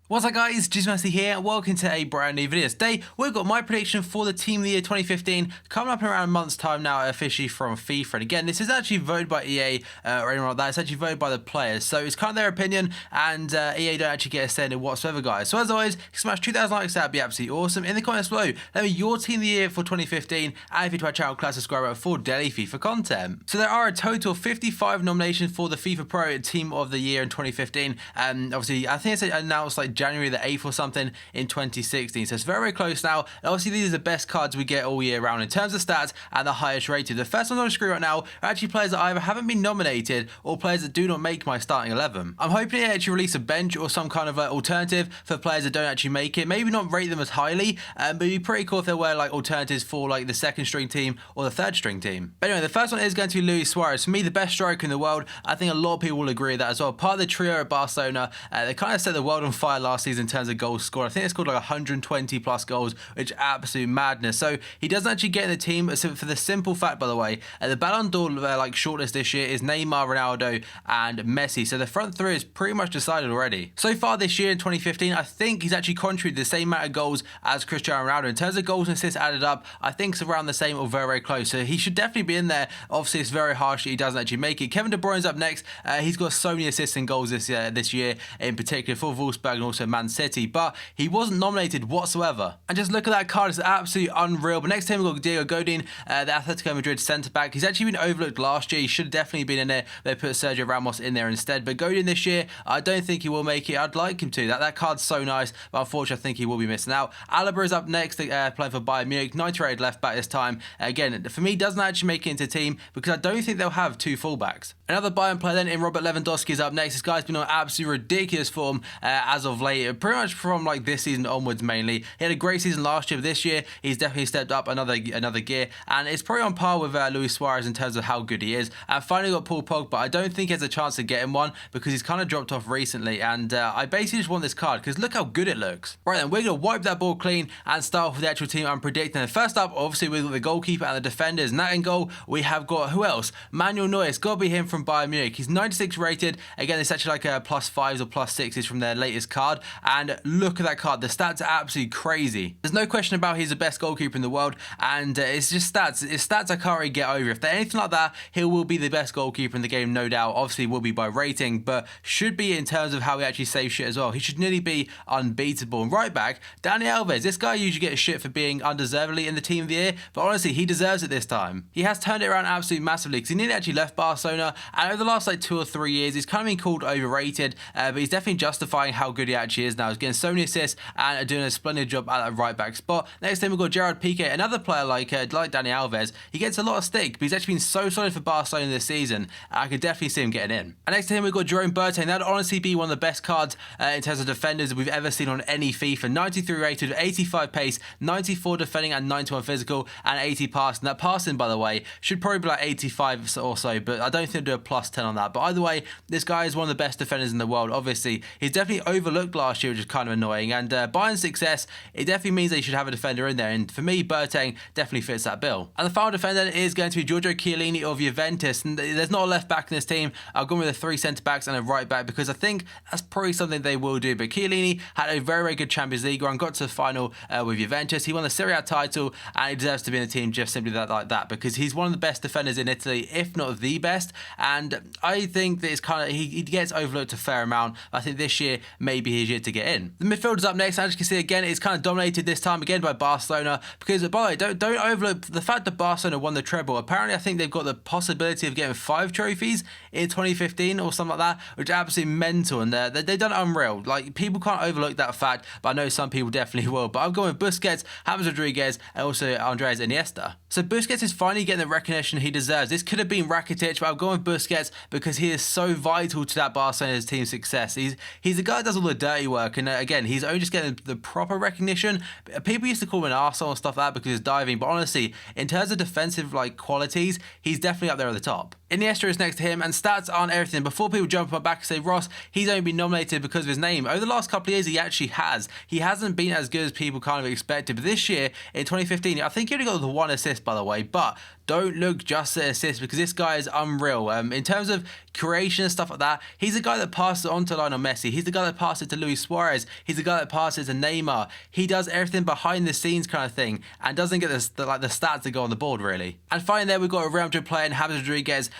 What's up guys, Messi here and welcome to a brand new video. Today we've got my prediction for the Team of the Year 2015 coming up in around a month's time now officially from FIFA. And again, this is actually voted by EA or anyone like that. It's actually voted by the players, so it's kind of their opinion, and EA don't actually get a say in it whatsoever, guys. So as always, smash 2,000 likes, that'd be absolutely awesome. In the comments below, let me your Team of the Year for 2015, and if you're to our channel, class subscribe for daily FIFA content. So there are a total of 55 nominations for the FIFA Pro Team of the Year in 2015. Obviously, I think it's announced like January the 8th or something in 2016, so it's very, very close now. And obviously these are the best cards we get all year round in terms of stats and the highest rated. The first ones on the screen right now are actually players that either haven't been nominated or players that do not make my starting 11. I'm hoping they actually release a bench or some kind of alternative for players that don't actually make it. Maybe not rate them as highly, but it'd be pretty cool if there were like alternatives for like the second string team or the third string team. But anyway, the first one is going to be Luis Suarez. For me, the best striker in the world. I think a lot of people will agree with that as well. Part of the trio at Barcelona, they kind of set the world on fire last season in terms of goals scored. I think it's scored like 120 plus goals, which is absolute madness. So he doesn't actually get in the team for the simple fact, by the way, the Ballon d'Or like shortlist this year is Neymar, Ronaldo and Messi. So the front three is pretty much decided already. So far this year in 2015, I think he's actually contributed the same amount of goals as Cristiano Ronaldo. In terms of goals and assists added up, I think it's around the same or very, very close. So he should definitely be in there. Obviously, it's very harsh that he doesn't actually make it. Kevin De Bruyne's up next. He's got so many assists and goals this year, in particular for Wolfsburg and also Man City, but he wasn't nominated whatsoever. And just look at that card, it's absolutely unreal. But next time we've got Diego Godin, the Atletico Madrid centre-back. He's actually been overlooked last year. He should have definitely been in there. They put Sergio Ramos in there instead. But Godin this year, I don't think he will make it. I'd like him to. That card's so nice, but unfortunately I think he will be missing out. Alaba is up next, playing for Bayern Munich, 90-rated left-back this time. Again, for me, doesn't actually make it into team because I don't think they'll have two fullbacks. Another Bayern player then in Robert Lewandowski is up next. This guy's been on absolutely ridiculous form as of late, pretty much from like this season onwards mainly. He had a great season last year, but this year he's definitely stepped up another gear, and it's probably on par with Luis Suarez in terms of how good he is. And finally got Paul Pogba. I don't think he has a chance to get him one because he's kind of dropped off recently, and I basically just want this card because look how good it looks. Right then, we're going to wipe that ball clean and start off with the actual team I'm predicting. And first up, obviously we've got the goalkeeper and the defenders, and that in goal we have got, who else? Manuel Neuer. It's got to be him from Bayern Munich. He's 96 rated. Again, it's actually like a +5s or +6s from their latest card, and look at that card. The stats are absolutely crazy. There's no question about he's the best goalkeeper in the world, and it's just stats. It's stats I can't really get over. If they're anything like that, he will be the best goalkeeper in the game, no doubt. Obviously, will be by rating, but should be in terms of how he actually saves shit as well. He should nearly be unbeatable. And right back, Dani Alves. This guy usually gets shit for being undeservedly in the Team of the Year, but honestly, he deserves it this time. He has turned it around absolutely massively because he nearly actually left Barcelona, and over the last like 2 or 3 years, he's kind of been called overrated, but he's definitely justifying how good he actually is now. He's getting so many assists and doing a splendid job at that right back spot. Next time we've got Gerrard Piqué, another player like Dani Alves. He gets a lot of stick, but he's actually been so solid for Barcelona this season. I could definitely see him getting in. And next to him we've got Jerome Boateng. That'd honestly be one of the best cards in terms of defenders that we've ever seen on any FIFA. 93 rated, 85 pace, 94 defending and 91 physical, and 80 passing. That passing, by the way, should probably be like 85 or so, but I don't think they'll do a +10 on that. But either way, this guy is one of the best defenders in the world. Obviously, he's definitely overlooked last year, which is kind of annoying. And Bayern's success, it definitely means they should have a defender in there. And for me, Boateng definitely fits that bill. And the final defender is going to be Giorgio Chiellini of Juventus. And there's not a left back in this team. I've gone with the 3 centre backs and a right back because I think that's probably something they will do. But Chiellini had a very, very good Champions League run, got to the final with Juventus. He won the Serie A title, and he deserves to be in the team just simply like that because he's one of the best defenders in Italy, if not the best. And I think that it's kind of he gets overlooked a fair amount. I think this year maybe his year to get in. The midfield is up next. As you can see again, it's kind of dominated this time again by Barcelona because, by the way, don't overlook the fact that Barcelona won the treble. Apparently, I think they've got the possibility of getting 5 trophies in 2015 or something like that, which is absolutely mental. And they've done unreal. Like, people can't overlook that fact, but I know some people definitely will. But I'm going with Busquets, James Rodriguez, and also Andres Iniesta. So Busquets is finally getting the recognition he deserves. This could have been Rakitic, but I'm going with Busquets because he is so vital to that Barcelona's team success. He's the guy that does all the dirty work, and again, he's only just getting the proper recognition. People used to call him an arsehole and stuff like that because he's diving, but honestly, in terms of defensive like qualities, he's definitely up there at the top. Iniesta is next to him, and stats aren't everything. Before people jump on my back and say, Ross, he's only been nominated because of his name. Over the last couple of years, he actually has. He hasn't been as good as people kind of expected. But this year, in 2015, I think he only got the 1 assist, by the way. But don't look just at assists, because this guy is unreal. In terms of creation and stuff like that, he's the guy that passes it on to Lionel Messi. He's the guy that passes it to Luis Suarez. He's the guy that passes it to Neymar. He does everything behind the scenes kind of thing, and doesn't get the stats to go on the board, really. And finally, there we've got a Real Madrid player in James Rodriguez,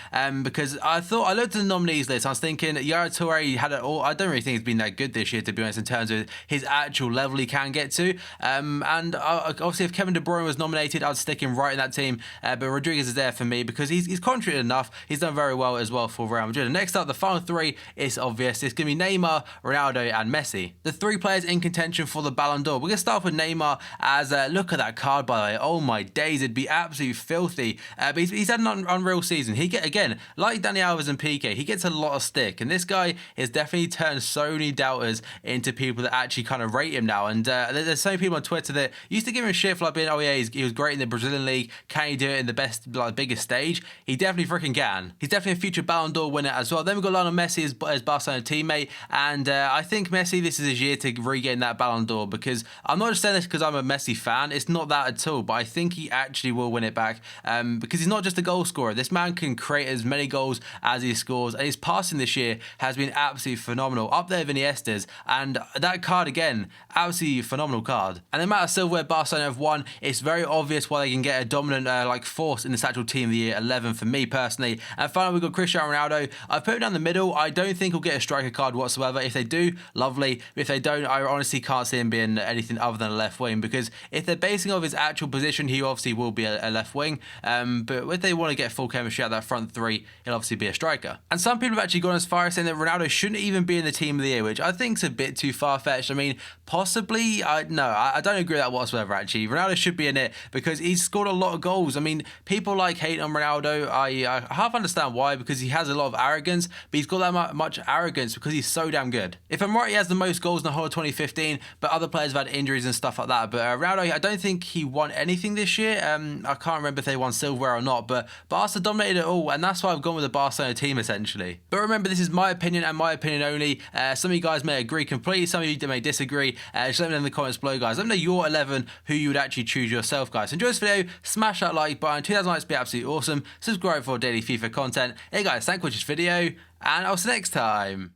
because I looked at the nominees list. I was thinking Yaya Touré had it all. I don't really think he's been that good this year, to be honest, in terms of his actual level he can get to. And obviously, if Kevin De Bruyne was nominated, I'd stick him right in that team. But Rodriguez is there for me because he's contributed enough. He's done very well as well for Real Madrid. And next up, the final three is obvious. It's going to be Neymar, Ronaldo, and Messi. The 3 players in contention for the Ballon d'Or. We're going to start with Neymar, as look at that card, by the way. Oh my days, it'd be absolutely filthy. But he's had an unreal season. Again, like Dani Alves and PK, he gets a lot of stick. And this guy has definitely turned so many doubters into people that actually kind of rate him now. And there's so many people on Twitter that used to give him shit for like being, oh yeah, he was great in the Brazilian league. Can he do it in the best, like biggest stage? He definitely freaking can. He's definitely a future Ballon d'Or winner as well. Then we've got Lionel Messi as Barcelona teammate. And I think Messi, this is his year to regain that Ballon d'Or, because I'm not just saying this because I'm a Messi fan. It's not that at all. But I think he actually will win it back, because he's not just a goal scorer. This man can create as many goals as he scores, and his passing this year has been absolutely phenomenal, up there with Iniesta's. And that card again, absolutely phenomenal card. And the amount of silverware Barcelona have won, it's very obvious why they can get a dominant force in this actual team of the year 11 for me personally. And finally, we've got Cristiano Ronaldo. I've put him down the middle. I don't think he'll get a striker card whatsoever. If they do, lovely. If they don't, I honestly can't see him being anything other than a left wing, because if they're basing off his actual position, he obviously will be a left wing. But if they want to get full chemistry out of that front three, he'll obviously be a striker. And some people have actually gone as far as saying that Ronaldo shouldn't even be in the team of the year, which I think is a bit too far-fetched. I mean, possibly, no, I don't agree with that whatsoever, actually. Ronaldo should be in it because he's scored a lot of goals. I mean, people like hate on Ronaldo. I half understand why, because he has a lot of arrogance, but he's got that much arrogance because he's so damn good. If I'm right, he has the most goals in the whole of 2015, but other players have had injuries and stuff like that. But Ronaldo, I don't think he won anything this year. I can't remember if they won silverware or not, but Barca dominated it all, and that's why I've gone with the Barcelona team, essentially. But remember, this is my opinion and my opinion only. Some of you guys may agree completely, some of you may disagree. Just let me know in the comments below, guys. Let me know your 11, who you would actually choose yourself, guys. Enjoy this video, smash that like button, 2,000 likes would be absolutely awesome. Subscribe for daily FIFA content. Hey guys, thanks for watching this video, and I'll see you next time.